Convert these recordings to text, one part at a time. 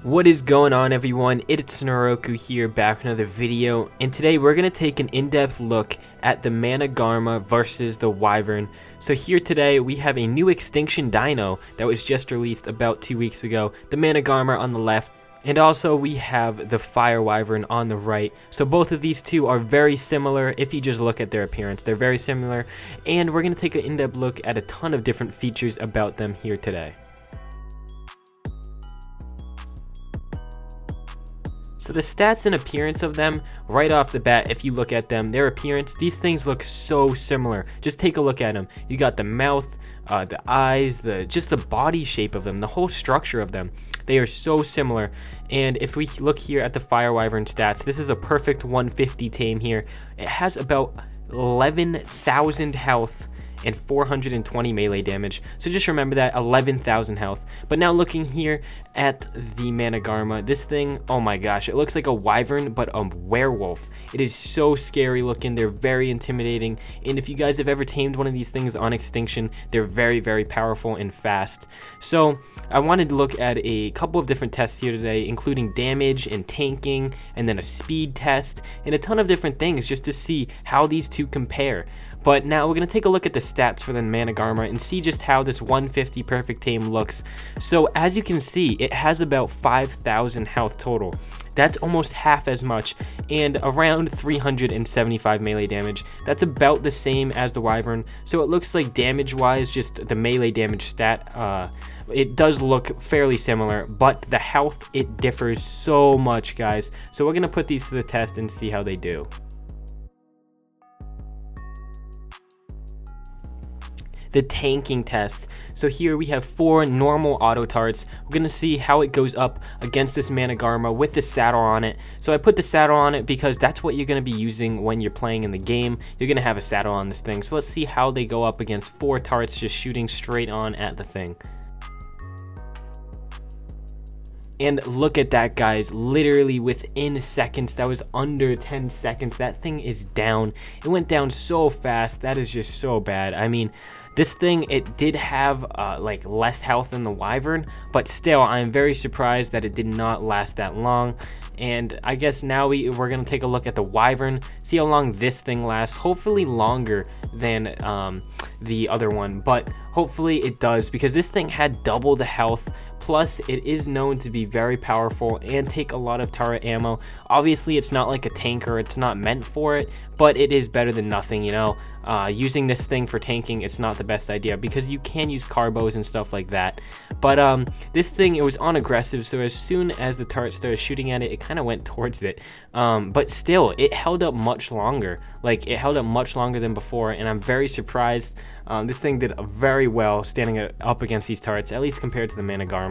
What is going on, everyone? It's Neroku here, back with another video, and today we're going to take an in-depth look at the Managarmr versus the Wyvern. So here today we have a new extinction dino that was just released about 2 weeks ago, the Managarmr on the left, and also we have the Fire Wyvern on the right. So both of these two are very similar. If you just look at their appearance, they're very similar, and we're going to take an in-depth look at a ton of different features about them here today. So the stats and appearance of them, right off the bat, if you look at them, their appearance, these things look so similar. Just take a look at them. You got the mouth, the eyes, just the body shape of them, the whole structure of them. They are so similar. And if we look here at the Fire Wyvern stats, this is a perfect 150 tame here. It has about 11,000 health and 420 melee damage. So just remember that, 11,000 health. But now looking here at the Managarmr, this thing, oh my gosh, it looks like a wyvern but a werewolf. It is so scary looking. They're very intimidating, and if you guys have ever tamed one of these things on extinction, they're very powerful and fast. So I wanted to look at a couple of different tests here today, including damage and tanking, and then a speed test, and a ton of different things just to see how these two compare. But now we're going to take a look at the stats for the Managarmr and see just how this 150 perfect tame looks. So as you can see, it has about 5,000 health total. That's almost half as much, and around 375 melee damage. That's about the same as the Wyvern. So it looks like damage wise, just the melee damage stat, it does look fairly similar, but the health, it differs so much, guys. So we're going to put these to the test and see how they do. The tanking test. So here we have 4 normal auto tarts. We're going to see how it goes up against this Managarmr with the saddle on it. So I put the saddle on it because that's what you're going to be using when you're playing in the game. You're going to have a saddle on this thing. So let's see how they go up against 4 tarts just shooting straight on at the thing. And look at that, guys, literally within seconds. That was under 10 seconds. That thing is down. It went down so fast. That is just so bad. I mean, this thing, it did have like less health than the Wyvern, but still, I am very surprised that it did not last that long. And I guess now we're going to take a look at the Wyvern, see how long this thing lasts. Hopefully longer than the other one, but hopefully it does, because this thing had double the health. Plus, it is known to be very powerful and take a lot of turret ammo. Obviously, it's not like a tanker, it's not meant for it, but it is better than nothing, you know. Using this thing for tanking, it's not the best idea, because you can use carbos and stuff like that. But this thing, it was on aggressive, so as soon as the turret started shooting at it, it kind of went towards it. But still, it held up much longer. Like, it held up much longer than before, and I'm very surprised. This thing did very well standing up against these turrets, at least compared to the Managarmr.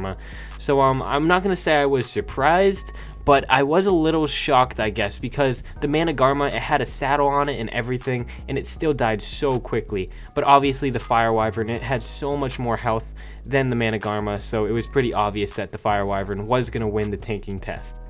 So I'm not going to say I was surprised, but I was a little shocked, I guess, because the Managarmr, it had a saddle on it and everything, and it still died so quickly. But obviously the Fire Wyvern, it had so much more health than the Managarmr, so it was pretty obvious that the Fire Wyvern was going to win the tanking test.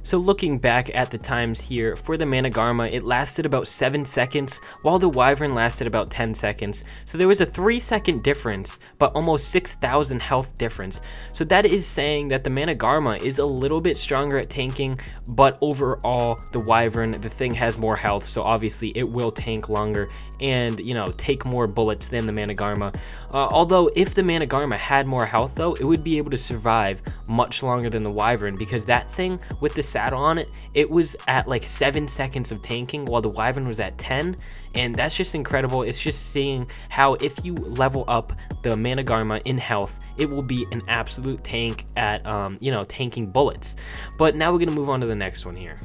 So looking back at the times here, for the Managarmr, it lasted about 7 seconds, while the Wyvern lasted about 10 seconds. So there was a 3-second difference, but almost 6,000 health difference. So that is saying that the Managarmr is a little bit stronger at tanking, but overall, the Wyvern, the thing has more health, so obviously it will tank longer and, you know, take more bullets than the Managarmr. Although, if the Managarmr had more health, though, it would be able to survive much longer than the Wyvern, because that thing, with the saddle on it, it was at like 7 seconds of tanking, while the Wyvern was at 10, and that's just incredible. It's just seeing how if you level up the Managarmr in health, it will be an absolute tank at, you know, tanking bullets. But now we're going to move on to the next one here.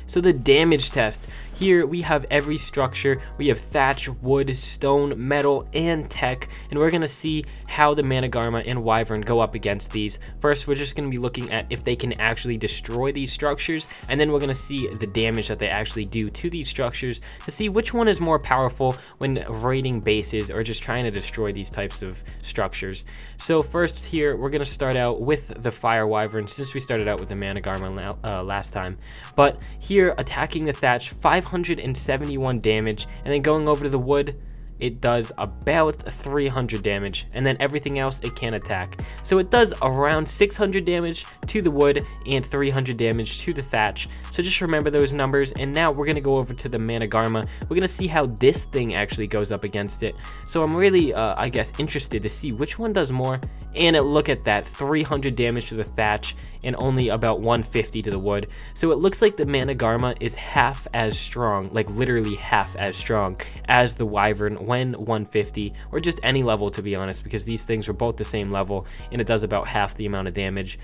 So the damage test. Here we have every structure. We have thatch, wood, stone, metal, and tech, and we're going to see how the Managarmr and Wyvern go up against these. First, we're just going to be looking at if they can actually destroy these structures, and then we're going to see the damage that they actually do to these structures to see which one is more powerful when raiding bases or just trying to destroy these types of structures. So first here, we're going to start out with the Fire Wyvern, since we started out with the Managarmr last time. But here, attacking the thatch, 571 damage, and then going over to the wood, it does about 300 damage, and then everything else it can attack. So it does around 600 damage to the wood and 300 damage to the thatch. So just remember those numbers. And now we're gonna go over to the Managarmr. We're gonna see how this thing actually goes up against it. So I'm really I guess interested to see which one does more. And look at that, 300 damage to the thatch and only about 150 to the wood. So it looks like the Managarmr is half as strong, like literally half as strong as the Wyvern when 150, or just any level to be honest, because these things were both the same level and it does about half the amount of damage.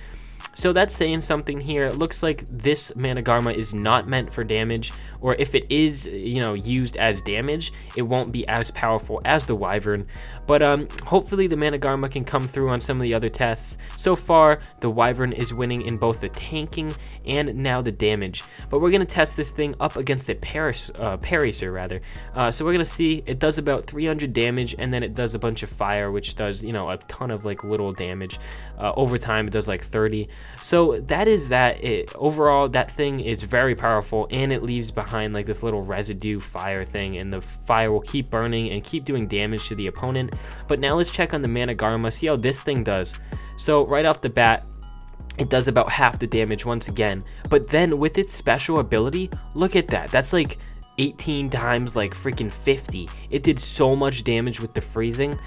So that's saying something here. It looks like this Managarmr is not meant for damage, or if it is, used as damage, it won't be as powerful as the Wyvern. But hopefully the Managarmr can come through on some of the other tests. So far, the Wyvern is winning in both the tanking and now the damage. But we're gonna test this thing up against a Paracer rather. So we're gonna see it does about 300 damage, and then it does a bunch of fire, which does a ton of like little damage. Over time, it does like 30. So that is that. Overall, that thing is very powerful, and it leaves behind like this little residue fire thing, and the fire will keep burning and keep doing damage to the opponent. But now let's check on the Managarmr, see how this thing does. So right off the bat, it does about half the damage once again. But then with its special ability, look at that. That's like 18 times like freaking 50. It did so much damage with the freezing.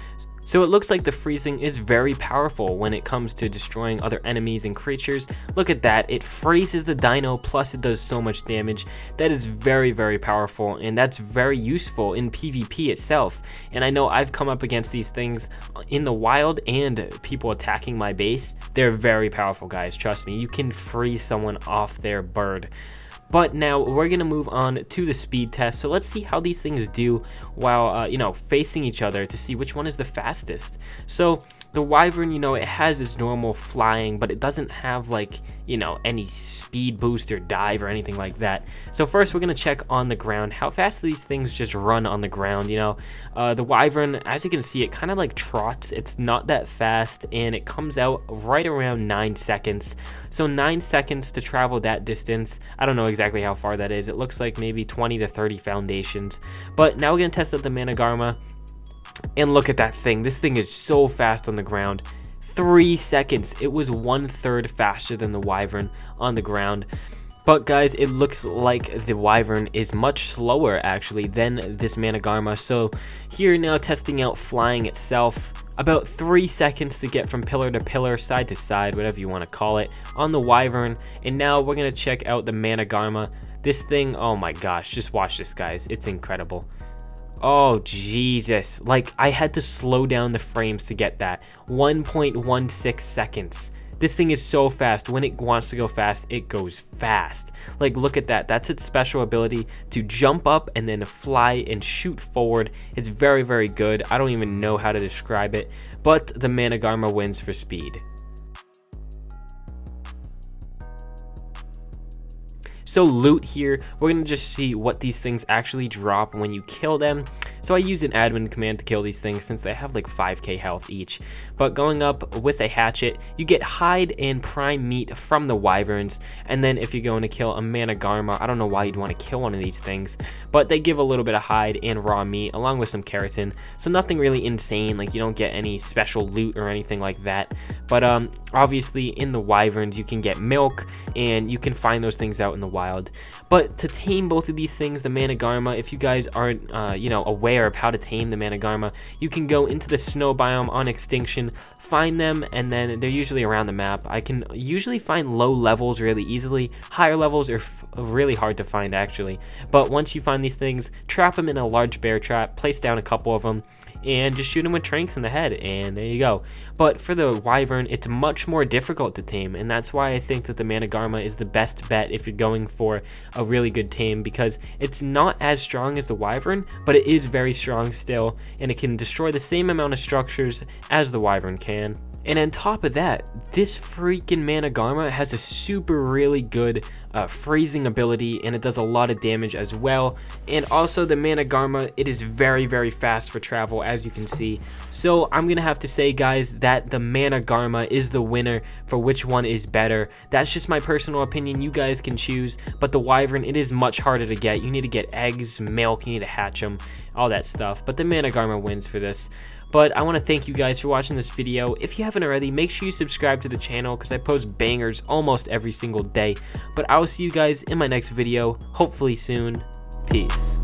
So it looks like the freezing is very powerful when it comes to destroying other enemies and creatures. Look at that, it freezes the dino, plus it does so much damage. That is very, very powerful, and that's very useful in PvP itself. And I know I've come up against these things in the wild and people attacking my base. They're very powerful, guys, trust me. You can freeze someone off their bird. But now we're going to move on to the speed test. So let's see how these things do while, facing each other to see which one is the fastest. So the Wyvern, it has its normal flying, but it doesn't have like, any speed boost or dive or anything like that. So first we're going to check on the ground, how fast these things just run on the ground. The Wyvern, as you can see, it kind of like trots. It's not that fast, and it comes out right around 9 seconds. So 9 seconds to travel that distance. I don't know exactly how far that is. It looks like maybe 20 to 30 foundations. But now we're going to test out the Managarmr. And look at that thing. This thing is so fast on the ground. 3 seconds. It was 1/3 faster than the Wyvern on the ground. But guys, it looks like the Wyvern is much slower actually than this Managarmr. So here now testing out flying itself. About 3 seconds to get from pillar to pillar, side to side, whatever you want to call it, on the Wyvern. And now we're going to check out the Managarmr. This thing, oh my gosh, just watch this, guys. It's incredible. Oh Jesus, like I had to slow down the frames to get that. 1.16 seconds. This thing is so fast. When it wants to go fast, it goes fast. Like look at that. That's its special ability to jump up and then fly and shoot forward. It's very, very good. I don't even know how to describe it, but the Managarmr wins for speed. So loot here, we're going to just see what these things actually drop when you kill them. So I use an admin command to kill these things since they have like 5k health each. But going up with a hatchet, you get hide and prime meat from the Wyverns. And then if you're going to kill a Managarmr, I don't know why you'd want to kill one of these things, but they give a little bit of hide and raw meat along with some keratin. So nothing really insane, like you don't get any special loot or anything like that. But obviously in the Wyverns you can get milk, and you can find those things out in the wild. But to tame both of these things, the Managarmr, if you guys aren't aware of how to tame the Managarmr, you can go into the snow biome on Extinction, find them, and then they're usually around the map. I can usually find low levels really easily. Higher levels are really hard to find actually. But once you find these things, trap them in a large bear trap, place down a couple of them, and just shoot them with tranks in the head, and there you go. But for the Wyvern, it's much more difficult to tame, and that's why I think that the Managarmr is the best bet if you're going for a really good tame, because it's not as strong as the Wyvern, but it is very strong still, and it can destroy the same amount of structures as the Wyvern can. And on top of that, this freaking Managarmr has a super really good freezing ability, and it does a lot of damage as well. And also the Managarmr, it is very, very fast for travel, as you can see. So I'm gonna have to say, guys, that the Managarmr is the winner for which one is better. That's just my personal opinion. You guys can choose, but the Wyvern, it is much harder to get. You need to get eggs, milk, you need to hatch them, all that stuff. But the Managarmr wins for this. But I want to thank you guys for watching this video. If you haven't already, make sure you subscribe to the channel because I post bangers almost every single day. But I will see you guys in my next video, hopefully soon. Peace.